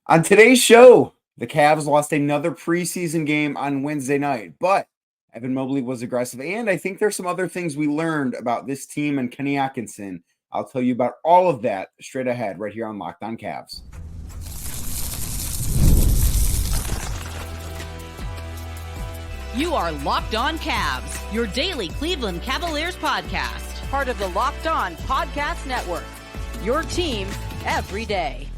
On today's show, the Cavs lost another preseason game on Wednesday night, but Evan Mobley was aggressive. And I think there's some other things we learned about this team and Kenny Atkinson. I'll tell you about all of that straight ahead right here on Locked On Cavs. You are Locked On Cavs, your daily Cleveland Cavaliers podcast. Part of the Locked On Podcast Network, your team every day.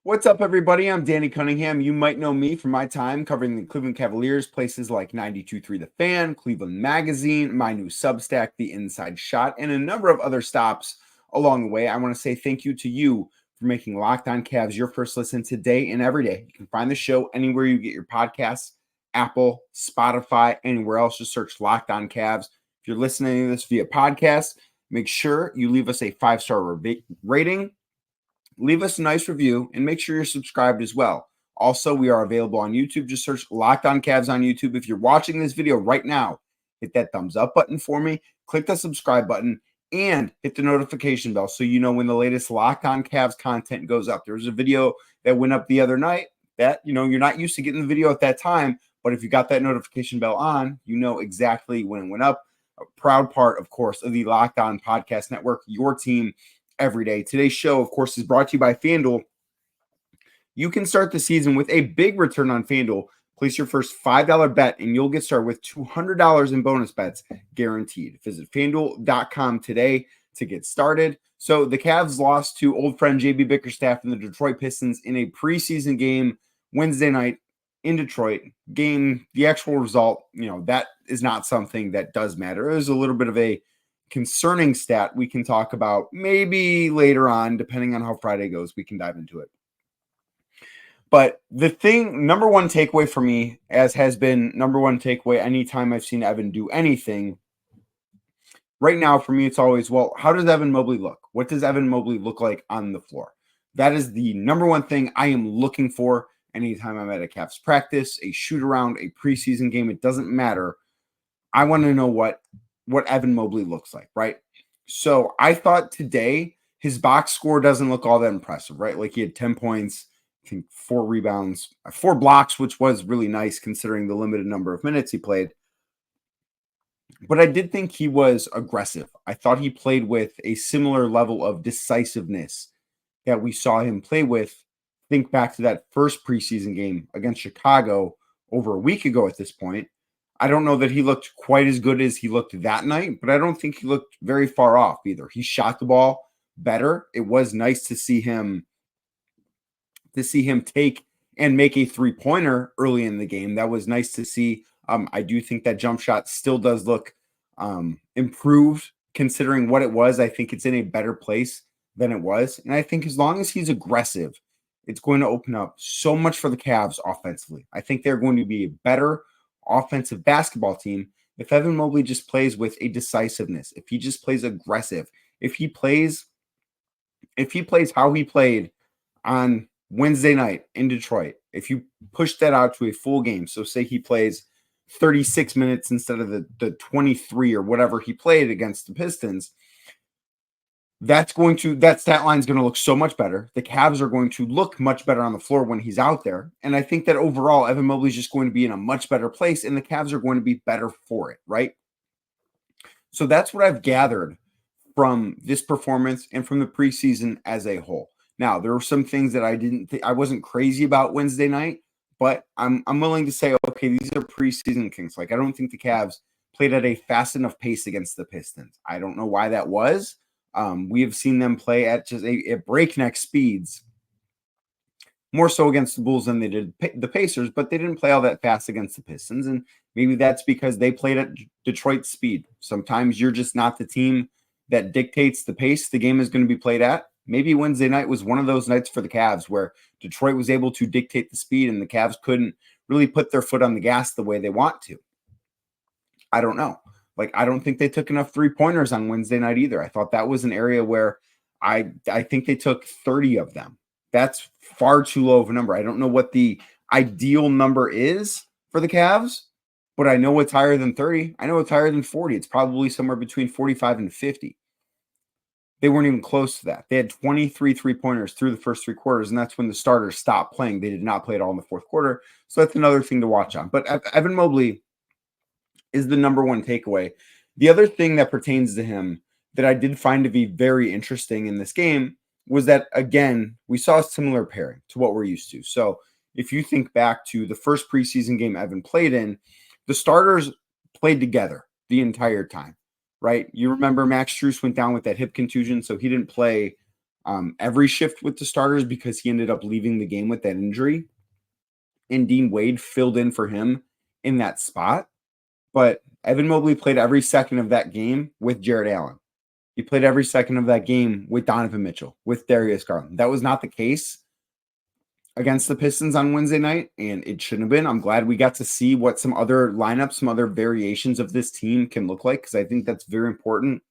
What's up, everybody? I'm Danny Cunningham. You might know me from my time covering the Cleveland Cavaliers, places like 92.3 The Fan, Cleveland Magazine, my new Substack, The Inside Shot, and a number of other stops along the way. I want to say thank you to you for making Locked On Cavs your first listen today and every day. You can find the show anywhere you get your podcasts, Apple, Spotify, anywhere else. Just search Locked On Cavs. If you're listening to this via podcast, make sure you leave us a 5-star rating. Leave us a nice review and make sure you're subscribed as well. Also, we are available on YouTube. Just search Locked On Cavs on YouTube. If you're watching this video right now, hit that thumbs up button for me, click the subscribe button, and hit the notification bell so you know when the latest Locked On Cavs content goes up. There was a video that went up the other night that, you're not used to getting the video at that time, but if you got that notification bell on, you know exactly when it went up. A proud part, of course, of the Locked On Podcast Network, your team every day. Today's show, of course, is brought to you by FanDuel. You can start the season with a big return on FanDuel. Place your first $5 bet, and you'll get started with $200 in bonus bets guaranteed. Visit FanDuel.com today to get started. So the Cavs lost to old friend JB Bickerstaff and the Detroit Pistons in a preseason game Wednesday night in Detroit. The actual result, that is not something that does matter. It was a little bit of a concerning stat we can talk about maybe later on, depending on how Friday goes. We can dive into it. But the number one takeaway for me, as has been number one takeaway anytime I've seen Evan do anything, right now for me, it's always, well, how does Evan Mobley look? What does Evan Mobley look like on the floor? That is the number one thing I am looking for anytime I'm at a Cavs practice, a shoot around, a preseason game. It doesn't matter. I want to know what Evan Mobley looks like, right? So I thought today his box score doesn't look all that impressive, right? Like he had 10 points, I think 4 rebounds, 4 blocks, which was really nice considering the limited number of minutes he played. But I did think he was aggressive. I thought he played with a similar level of decisiveness that we saw him play with. Think back to that first preseason game against Chicago over a week ago at this point. I don't know that he looked quite as good as he looked that night, but I don't think he looked very far off either. He shot the ball better. It was nice to see him take and make a three-pointer early in the game. That was nice to see. I do think that jump shot still does look improved considering what it was. I think it's in a better place than it was. And I think as long as he's aggressive, it's going to open up so much for the Cavs offensively. I think they're going to be a better offensive basketball team if Evan Mobley just plays with a decisiveness, if he just plays aggressive, if he plays how he played on Wednesday night in Detroit, if you push that out to a full game, so say he plays 36 minutes instead of the 23 or whatever he played against the Pistons, that stat line is going to look so much better. The Cavs are going to look much better on the floor when he's out there. And I think that overall, Evan Mobley is just going to be in a much better place, and the Cavs are going to be better for it, right? So that's what I've gathered from this performance and from the preseason as a whole. Now, there were some things that I wasn't crazy about Wednesday night, but I'm willing to say, okay, these are preseason things. Like, I don't think the Cavs played at a fast enough pace against the Pistons. I don't know why that was. We have seen them play at just a breakneck speeds, more so against the Bulls than they did the Pacers, but they didn't play all that fast against the Pistons. And maybe that's because they played at Detroit's speed. Sometimes you're just not the team that dictates the pace the game is going to be played at. Maybe Wednesday night was one of those nights for the Cavs where Detroit was able to dictate the speed and the Cavs couldn't really put their foot on the gas the way they want to. I don't know. Like, I don't think they took enough three-pointers on Wednesday night either. I thought that was an area where I think they took 30 of them. That's far too low of a number. I don't know what the ideal number is for the Cavs, but I know it's higher than 30. I know it's higher than 40. It's probably somewhere between 45 and 50. They weren't even close to that. They had 23 3-pointers through the first 3 quarters, and that's when the starters stopped playing. They did not play at all in the fourth quarter. So that's another thing to watch on. But Evan Mobley is the number one takeaway. The other thing that pertains to him that I did find to be very interesting in this game was that, again, we saw a similar pairing to what we're used to. So if you think back to the first preseason game Evan played in, the starters played together the entire time, right? You remember Max Strus went down with that hip contusion, so he didn't play every shift with the starters because he ended up leaving the game with that injury. And Dean Wade filled in for him in that spot. But Evan Mobley played every second of that game with Jarrett Allen. He played every second of that game with Donovan Mitchell, with Darius Garland. That was not the case against the Pistons on Wednesday night, and it shouldn't have been. I'm glad we got to see what some other lineups, some other variations of this team can look like, because I think that's very important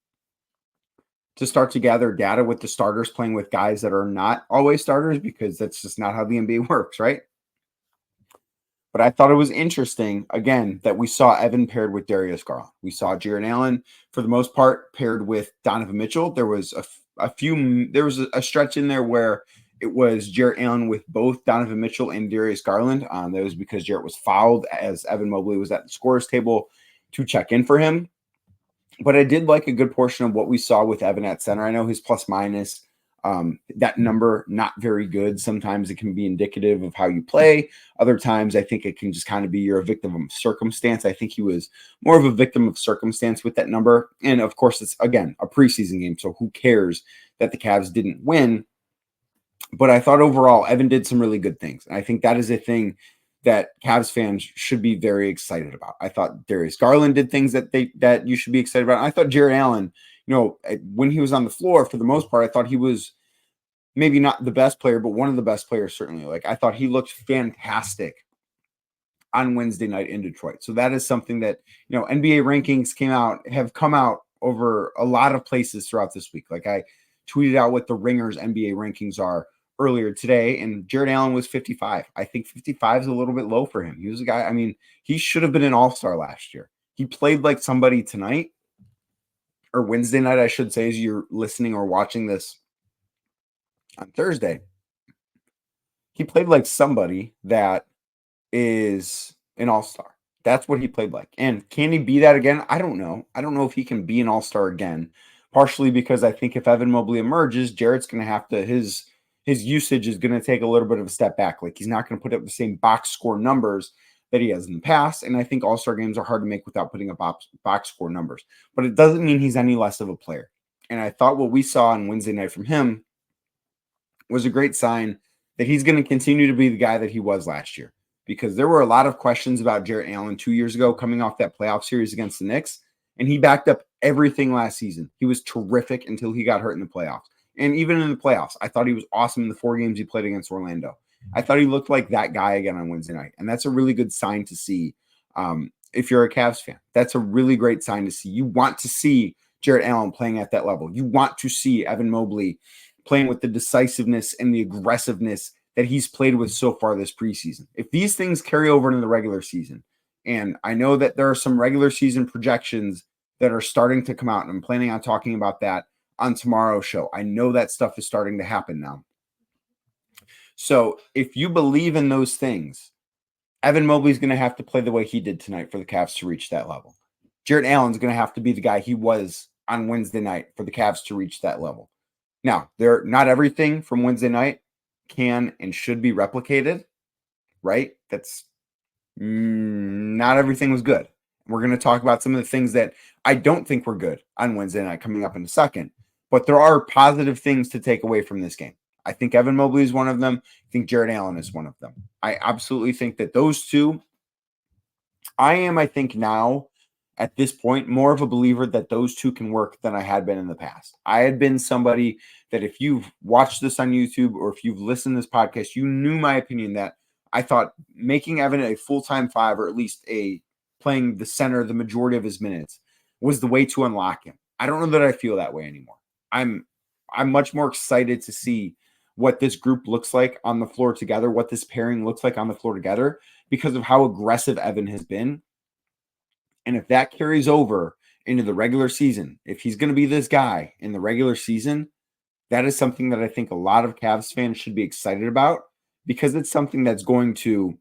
to start to gather data with the starters playing with guys that are not always starters, because that's just not how the NBA works, right? But I thought it was interesting, again, that we saw Evan paired with Darius Garland. We saw Jarrett Allen, for the most part, paired with Donovan Mitchell. There was a stretch in there where it was Jarrett Allen with both Donovan Mitchell and Darius Garland. That was because Jarrett was fouled as Evan Mobley was at the scorer's table to check in for him. But I did like a good portion of what we saw with Evan at center. I know his plus minus, that number, not very good. Sometimes it can be indicative of how you play. Other times, I think it can just kind of be you're a victim of circumstance. I think he was more of a victim of circumstance with that number. And of course, it's, again, a preseason game, so who cares that the Cavs didn't win? But I thought overall, Evan did some really good things. And I think that is a thing that Cavs fans should be very excited about. I thought Darius Garland did things that you should be excited about. And I thought Jarrett Allen, when he was on the floor, for the most part, I thought he was maybe not the best player, but one of the best players, certainly. Like, I thought he looked fantastic on Wednesday night in Detroit. So that is something that, NBA rankings have come out over a lot of places throughout this week. Like, I tweeted out what the Ringers NBA rankings are earlier today, and Jarrett Allen was 55. I think 55 is a little bit low for him. He was a guy, he should have been an all-star last year. He played like somebody tonight, or Wednesday night, I should say, as you're listening or watching this on Thursday. He played like somebody that is an all-star. That's what he played like. And can he be that again? I don't know. I don't know if he can be an all-star again, partially because I think if Evan Mobley emerges, Jarrett's going to have to, his usage is going to take a little bit of a step back. Like, he's not going to put up the same box score numbers that he has in the past. And I think all-star games are hard to make without putting up box score numbers. But it doesn't mean he's any less of a player. And I thought what we saw on Wednesday night from him was a great sign that he's going to continue to be the guy that he was last year. Because there were a lot of questions about Jarrett Allen 2 years ago coming off that playoff series against the Knicks. And he backed up everything last season. He was terrific until he got hurt in the playoffs. And even in the playoffs, I thought he was awesome in the 4 games he played against Orlando. I thought he looked like that guy again on Wednesday night. And that's a really good sign to see if you're a Cavs fan. That's a really great sign to see. You want to see Jarrett Allen playing at that level. You want to see Evan Mobley playing with the decisiveness and the aggressiveness that he's played with so far this preseason. If these things carry over into the regular season, and I know that there are some regular season projections that are starting to come out, and I'm planning on talking about that on tomorrow's show. I know that stuff is starting to happen now. So if you believe in those things, Evan Mobley's going to have to play the way he did tonight for the Cavs to reach that level. Jarrett Allen's going to have to be the guy he was on Wednesday night for the Cavs to reach that level. Now, not everything from Wednesday night can and should be replicated, right? That's not everything was good. We're going to talk about some of the things that I don't think were good on Wednesday night coming up in a second. But there are positive things to take away from this game. I think Evan Mobley is one of them. I think Jarrett Allen is one of them. I absolutely think that those two, I think now at this point, more of a believer that those two can work than I had been in the past. I had been somebody that if you've watched this on YouTube or if you've listened to this podcast, you knew my opinion that I thought making Evan a full-time 5 or at least playing the center the majority of his minutes was the way to unlock him. I don't know that I feel that way anymore. I'm much more excited to see what this group looks like on the floor together, what this pairing looks like on the floor together, because of how aggressive Evan has been. And if that carries over into the regular season, if he's going to be this guy in the regular season, that is something that I think a lot of Cavs fans should be excited about, because it's something that's going to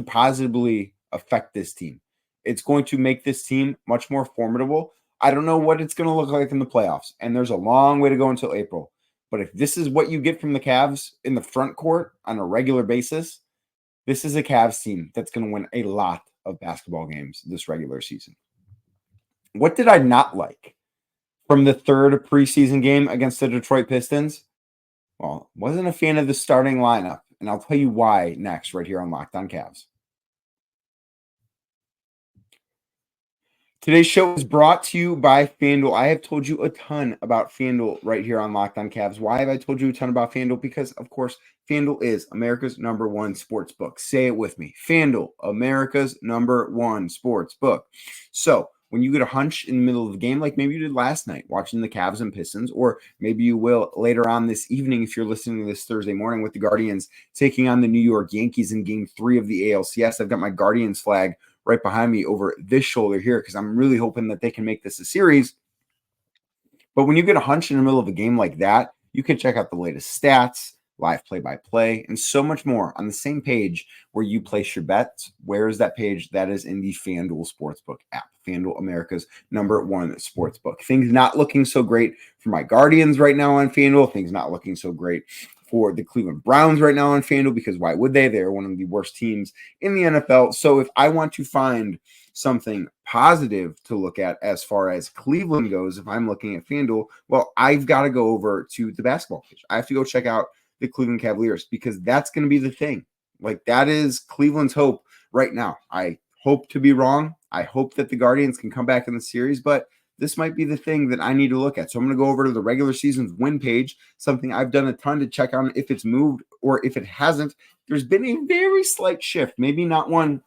positively affect this team. It's going to make this team much more formidable. I don't know what it's going to look like in the playoffs, and there's a long way to go until April. But if this is what you get from the Cavs in the front court on a regular basis, this is a Cavs team that's going to win a lot of basketball games this regular season. What did I not like from the third preseason game against the Detroit Pistons? Well, wasn't a fan of the starting lineup, and I'll tell you why next right here on Locked On Cavs. Today's show is brought to you by FanDuel. I have told you a ton about FanDuel right here on Locked On Cavs. Why have I told you a ton about FanDuel? Because, of course, FanDuel is America's #1 sports book. Say it with me. FanDuel, America's #1 sports book. So when you get a hunch in the middle of the game, like maybe you did last night watching the Cavs and Pistons, or maybe you will later on this evening if you're listening to this Thursday morning with the Guardians taking on the New York Yankees in Game 3 of the ALCS. I've got my Guardians flag right behind me over this shoulder here because I'm really hoping that they can make this a series. But when you get a hunch in the middle of a game like that, you can check out the latest stats, live play-by-play, and so much more on the same page where you place your bets. Where is that page? That is in the FanDuel Sportsbook app. FanDuel, America's #1 sportsbook. Things not looking so great for my Guardians right now on FanDuel. Things not looking so great for the Cleveland Browns right now on FanDuel, because why would they? They're one of the worst teams in the NFL. So if I want to find something positive to look at as far as Cleveland goes, if I'm looking at FanDuel, well, I've got to go over to the basketball page. I have to go check out the Cleveland Cavaliers, because that's going to be the thing. Like, that is Cleveland's hope right now. I hope to be wrong. I hope that the Guardians can come back in the series, but this might be the thing that I need to look at. So I'm going to go over to the regular season's win page, something I've done a ton to check on if it's moved or if it hasn't. There's been a very slight shift, maybe not one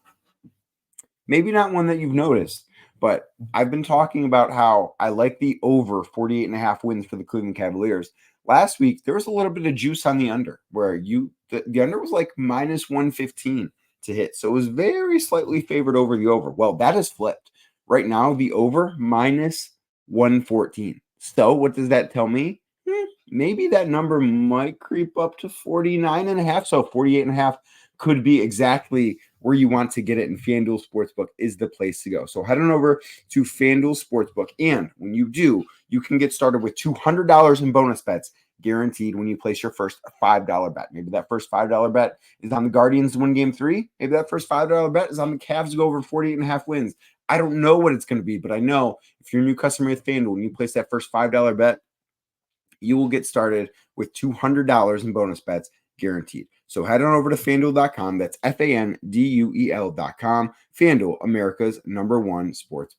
that you've noticed, but I've been talking about how I like the over 48.5 wins for the Cleveland Cavaliers. Last week, there was a little bit of juice on the under, where the under was like -115 to hit. So it was very slightly favored over the over. Well, that has flipped. Right now, the over -114. So what does that tell me? Maybe that number might creep up to 49.5. So 48.5 could be exactly where you want to get it. And FanDuel Sportsbook is the place to go. So head on over to FanDuel Sportsbook. And when you do, you can get started with $200 in bonus bets guaranteed when you place your first $5 bet. Maybe that first $5 bet is on the Guardians to win Game 3. Maybe that first $5 bet is on the Cavs to go over 48.5 wins. I don't know what it's going to be, but I know if you're a new customer with FanDuel and you place that first $5 bet, you will get started with $200 in bonus bets guaranteed. So head on over to FanDuel.com. That's FanDuel.com. FanDuel, America's #1 sports.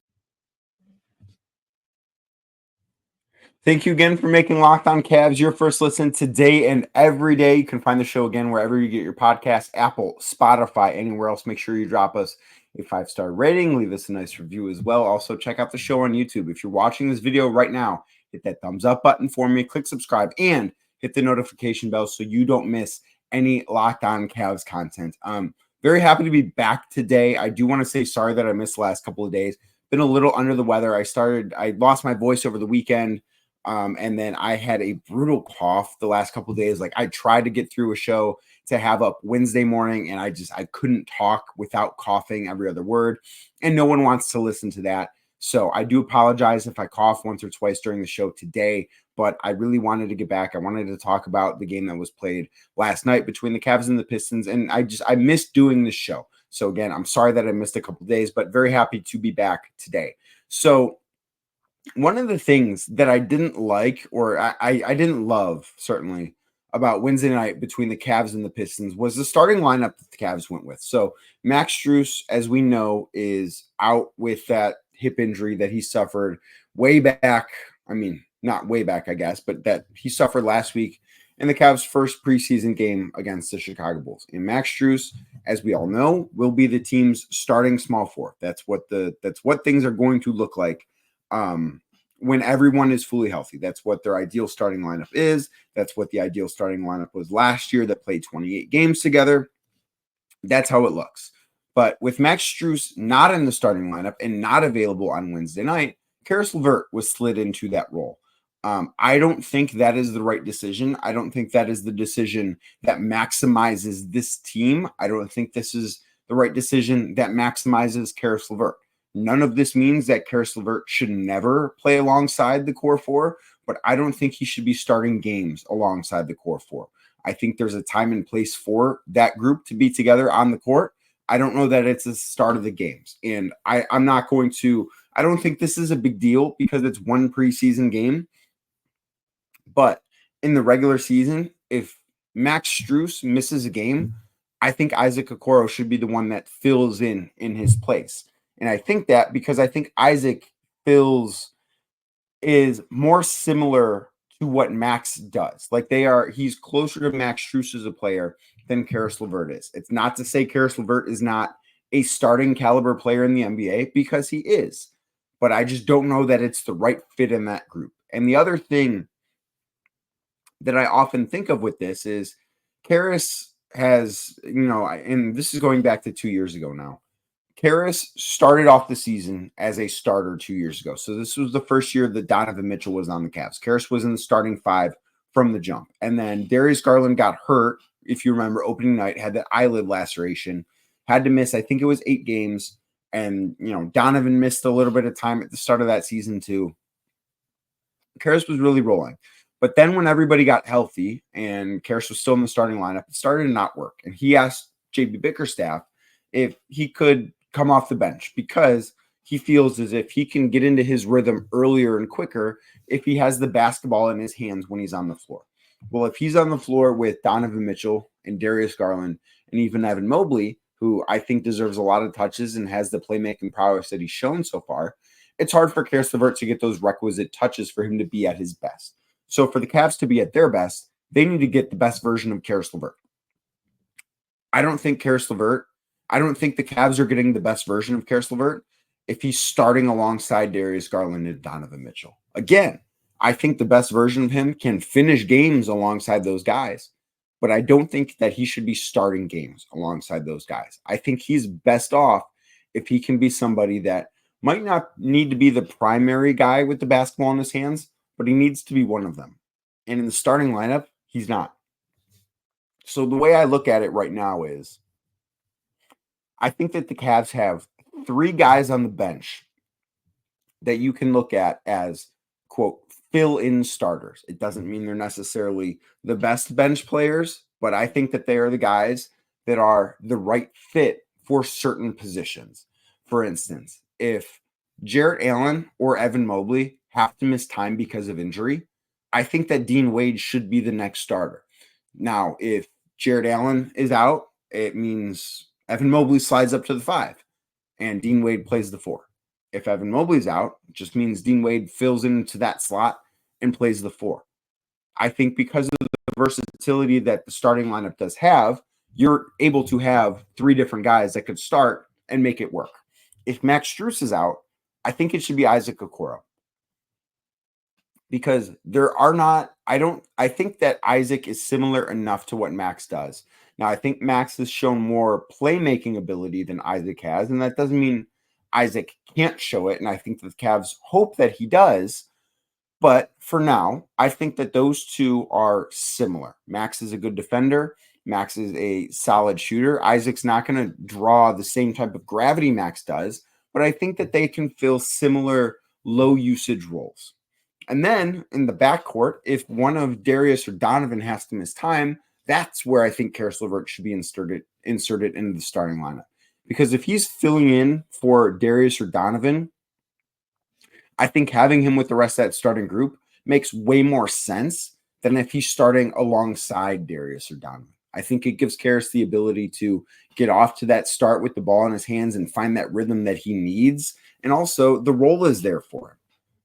Thank you again for making Locked On Cavs your first listen today and every day. You can find the show again wherever you get your podcast, Apple, Spotify, anywhere else. Make sure you drop us a 5-star rating. Leave us a nice review as well. Also, check out the show on YouTube. If you're watching this video right now, hit that thumbs up button for me, click subscribe, and hit the notification bell so you don't miss any Locked On Cavs content. Very happy to be back today. I do want to say sorry that I missed the last couple of days. Been a little under the weather. I lost my voice over the weekend. And then I had a brutal cough the last couple of days. Like, I tried to get through a show to have up Wednesday morning, and I couldn't talk without coughing every other word, and no one wants to listen to that. So I do apologize if I cough once or twice during the show today, but I really wanted to get back. I wanted to talk about the game that was played last night between the Cavs and the Pistons, and I missed doing this show. So again, I'm sorry that I missed a couple of days, but very happy to be back today. So one of the things that I didn't like, or I didn't love, certainly, about Wednesday night between the Cavs and the Pistons was the starting lineup that the Cavs went with. So Max Strus, as we know, is out with that hip injury that he suffered way back. I mean, not way back, I guess, but that he suffered last week in the Cavs' first preseason game against the Chicago Bulls. And Max Strus, as we all know, will be the team's starting small forward. That's what things are going to look like when everyone is fully healthy. That's what their ideal starting lineup is. That's what the ideal starting lineup was last year that played 28 games together. That's how it looks. But with Max Strus not in the starting lineup and not available on Wednesday night, Caris LeVert was slid into that role. I don't think that is the right decision. I don't think that is the decision that maximizes this team. I don't think this is the right decision that maximizes Caris LeVert. None of this means that Caris LeVert should never play alongside the core four, but I don't think he should be starting games alongside the core four. I think there's a time and place for that group to be together on the court. I don't know that it's the start of the games. And I'm not going to, I don't think this is a big deal because it's one preseason game. But in the regular season, if Max Strus misses a game, I think Isaac Okoro should be the one that fills in his place. And I think that because I think Isaac is more similar to what Max does. Like he's closer to Max Strus as a player than Caris LeVert is. It's not to say Caris LeVert is not a starting caliber player in the NBA, because he is. But I just don't know that it's the right fit in that group. And the other thing that I often think of with this is Caris has, and this is going back to 2 years ago now. Caris started off the season as a starter 2 years ago. So this was the first year that Donovan Mitchell was on the Cavs. Caris was in the starting five from the jump. And then Darius Garland got hurt, if you remember, opening night, had that eyelid laceration, had to miss, I think it was 8 games. And, Donovan missed a little bit of time at the start of that season too. Caris was really rolling. But then when everybody got healthy and Caris was still in the starting lineup, it started to not work. And he asked JB Bickerstaff if he could come off the bench because he feels as if he can get into his rhythm earlier and quicker if he has the basketball in his hands when he's on the floor. Well, if he's on the floor with Donovan Mitchell and Darius Garland and even Evan Mobley, who I think deserves a lot of touches and has the playmaking prowess that he's shown so far, it's hard for Caris LeVert to get those requisite touches for him to be at his best. So for the Cavs to be at their best, they need to get the best version of Caris LeVert. I don't think the Cavs are getting the best version of Caris LeVert if he's starting alongside Darius Garland and Donovan Mitchell. Again, I think the best version of him can finish games alongside those guys, but I don't think that he should be starting games alongside those guys. I think he's best off if he can be somebody that might not need to be the primary guy with the basketball in his hands, but he needs to be one of them. And in the starting lineup, he's not. So the way I look at it right now is I think that the Cavs have 3 guys on the bench that you can look at as, quote, fill-in starters. It doesn't mean they're necessarily the best bench players, but I think that they are the guys that are the right fit for certain positions. For instance, if Jarrett Allen or Evan Mobley have to miss time because of injury, I think that Dean Wade should be the next starter. Now, if Jarrett Allen is out, it means Evan Mobley slides up to the 5 and Dean Wade plays the 4. If Evan Mobley's out, it just means Dean Wade fills into that slot and plays the 4. I think because of the versatility that the starting lineup does have, you're able to have 3 different guys that could start and make it work. If Max Strus is out, I think it should be Isaac Okoro. Because I think that Isaac is similar enough to what Max does. Now, I think Max has shown more playmaking ability than Isaac has, and that doesn't mean Isaac can't show it, and I think the Cavs hope that he does. But for now, I think that those two are similar. Max is a good defender. Max is a solid shooter. Isaac's not going to draw the same type of gravity Max does, but I think that they can fill similar low usage roles. And then in the backcourt, if one of Darius or Donovan has to miss time, that's where I think Caris LeVert should be inserted into the starting lineup. Because if he's filling in for Darius or Donovan, I think having him with the rest of that starting group makes way more sense than if he's starting alongside Darius or Donovan. I think it gives Caris the ability to get off to that start with the ball in his hands and find that rhythm that he needs. And also, the role is there for him.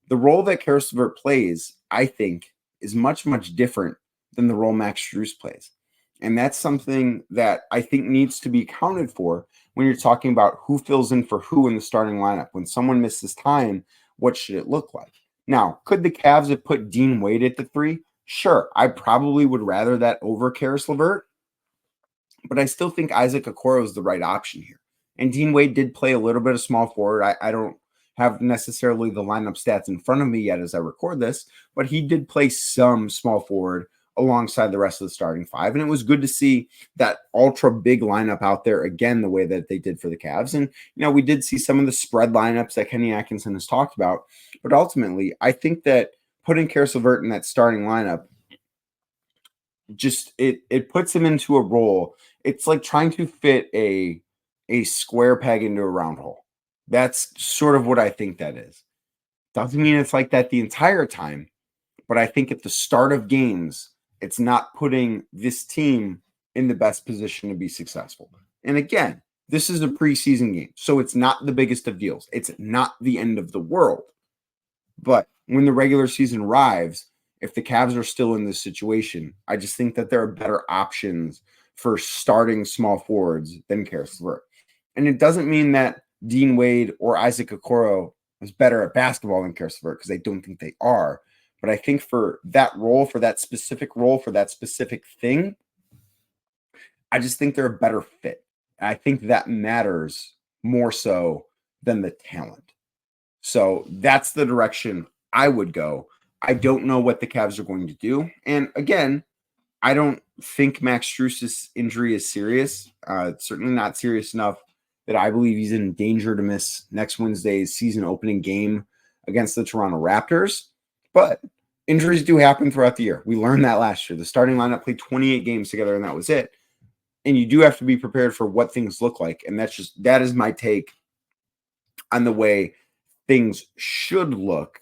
The role that Caris LeVert plays, I think, is much, much different than the role Max Strus plays. And that's something that I think needs to be accounted for when you're talking about who fills in for who in the starting lineup. When someone misses time, what should it look like? Now, could the Cavs have put Dean Wade at the 3? Sure, I probably would rather that over Caris LeVert, but I still think Isaac Okoro is the right option here. And Dean Wade did play a little bit of small forward. I don't have necessarily the lineup stats in front of me yet as I record this, but he did play some small forward alongside the rest of the starting five. And it was good to see that ultra big lineup out there again, the way that they did for the Cavs. And, we did see some of the spread lineups that Kenny Atkinson has talked about. But ultimately, I think that putting Caris LeVert in that starting lineup, just it puts him into a role. It's like trying to fit a square peg into a round hole. That's sort of what I think that is. Doesn't mean it's like that the entire time, but I think at the start of games, it's not putting this team in the best position to be successful. And again, this is a preseason game, so it's not the biggest of deals. It's not the end of the world. But when the regular season arrives, if the Cavs are still in this situation, I just think that there are better options for starting small forwards than Caris LeVert. And it doesn't mean that Dean Wade or Isaac Okoro is better at basketball than Caris LeVert, because I don't think they are. But I think for that role, for that specific thing, I just think they're a better fit. And I think that matters more so than the talent. So that's the direction I would go. I don't know what the Cavs are going to do. And again, I don't think Max Strus' injury is serious. It's certainly not serious enough that I believe he's in danger to miss next Wednesday's season opening game against the Toronto Raptors. But injuries do happen throughout the year. We learned that last year. The starting lineup played 28 games together, and that was it. And you do have to be prepared for what things look like. And that is my take on the way things should look,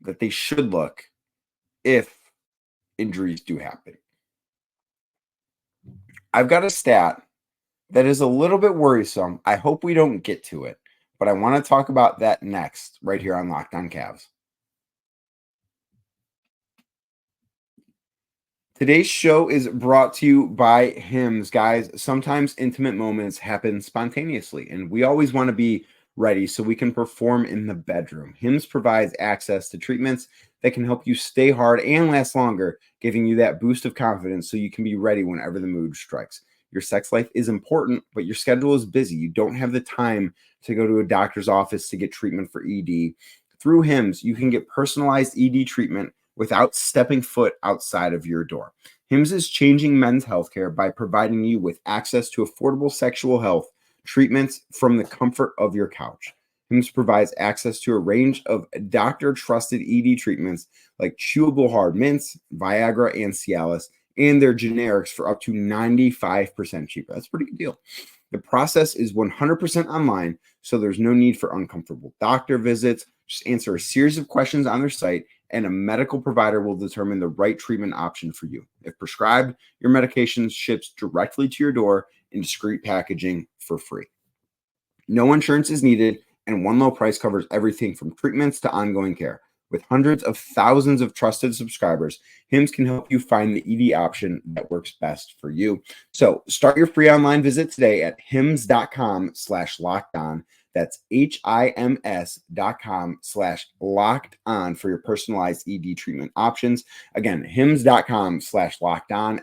that they should look if injuries do happen. I've got a stat that is a little bit worrisome. I hope we don't get to it, but I want to talk about that next, right here on Locked On Cavs. Today's show is brought to you by Hims. Guys, sometimes intimate moments happen spontaneously, and we always want to be ready so we can perform in the bedroom. Hims provides access to treatments that can help you stay hard and last longer, giving you that boost of confidence so you can be ready whenever the mood strikes. Your sex life is important, but your schedule is busy. You don't have the time to go to a doctor's office to get treatment for ED. Through Hims, you can get personalized ED treatment without stepping foot outside of your door. Hims is changing men's healthcare by providing you with access to affordable sexual health treatments from the comfort of your couch. Hims provides access to a range of doctor-trusted ED treatments like chewable hard mints, Viagra, and Cialis, and their generics for up to 95% cheaper. That's a pretty good deal. The process is 100% online, so there's no need for uncomfortable doctor visits. Just answer a series of questions on their site, and a medical provider will determine the right treatment option for you. If prescribed, your medication ships directly to your door in discreet packaging for free. No insurance is needed, and one low price covers everything from treatments to ongoing care. With hundreds of thousands of trusted subscribers, Hims can help you find the ED option that works best for you. So start your free online visit today at hims.com/lockedon. That's HIMS.com/lockedon for your personalized ED treatment options. Again, hims.com/lockedon,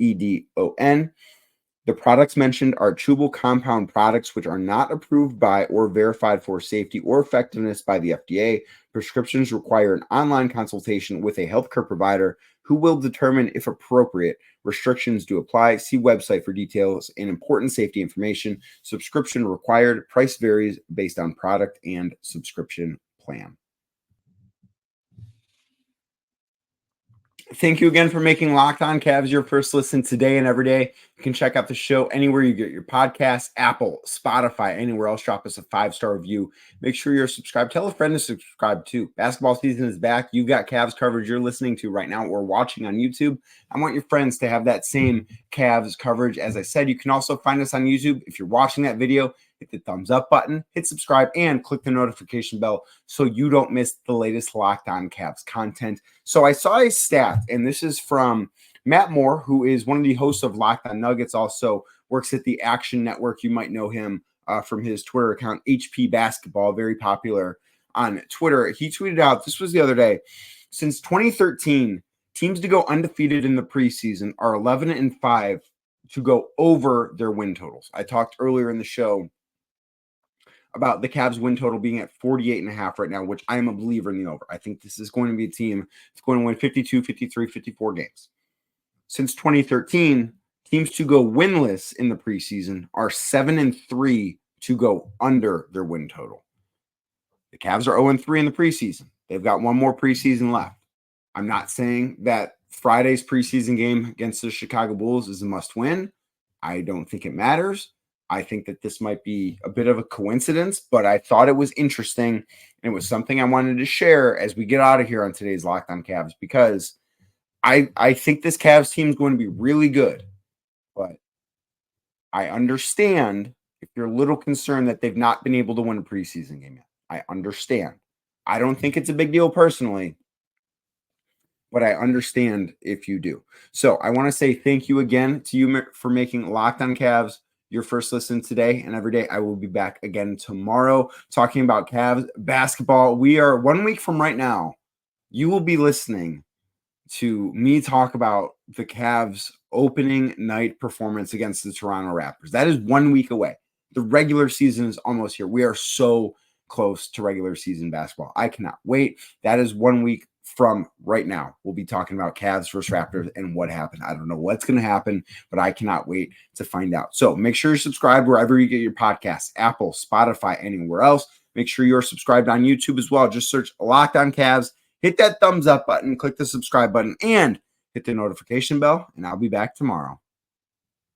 LOCKEDON. The products mentioned are chewable compound products which are not approved by or verified for safety or effectiveness by the FDA. Prescriptions require an online consultation with a healthcare provider who will determine if appropriate. Restrictions do apply. See website for details and important safety information. Subscription required. Price varies based on product and subscription plan. Thank you again for making Locked On Cavs your first listen today and every day. You can check out the show anywhere you get your podcasts, Apple, Spotify, anywhere else. Drop us a 5-star review. Make sure you're subscribed. Tell a friend to subscribe too. Basketball season is back. You've got Cavs coverage you're listening to right now or watching on YouTube. I want your friends to have that same Cavs coverage. As I said, you can also find us on YouTube. If you're watching that video, hit the thumbs up button, hit subscribe, and click the notification bell so you don't miss the latest Locked On Cavs content. So I saw a stat, and this is from Matt Moore, who is one of the hosts of Locked On Nuggets, also works at the Action Network. You might know him from his Twitter account, HP Basketball, very popular on Twitter. He tweeted out, this was the other day, since 2013, teams to go undefeated in the preseason are 11-5 to go over their win totals. I talked earlier in the show about the Cavs win total being at 48.5 right now, which I am a believer in the over. I think this is going to be a team that's going to win 52, 53, 54 games. Since 2013, teams to go winless in the preseason are 7-3 to go under their win total. The Cavs are 0-3 in the preseason. They've got one more preseason left. I'm not saying that Friday's preseason game against the Chicago Bulls is a must win. I don't think it matters. I think that this might be a bit of a coincidence, but I thought it was interesting. And it was something I wanted to share as we get out of here on today's Locked On Cavs, because I think this Cavs team is going to be really good. But I understand if you're a little concerned that they've not been able to win a preseason game yet. I understand. I don't think it's a big deal personally, but I understand if you do. So I want to say thank you again to you for making Locked On Cavs your first listen today and every day. I will be back again tomorrow talking about Cavs basketball. We are 1 week from right now. You will be listening to me talk about the Cavs opening night performance against the Toronto Raptors. That is 1 week away. The regular season is almost here. We are so close to regular season basketball. I cannot wait. That is 1 week from right now. We'll be talking about Cavs versus Raptors and what happened. I don't know what's going to happen, but I cannot wait to find out. So make sure you're subscribed wherever you get your podcasts, Apple, Spotify, anywhere else. Make sure you're subscribed on YouTube as well. Just search Locked On Cavs, hit that thumbs up button, click the subscribe button, and hit the notification bell, and I'll be back tomorrow.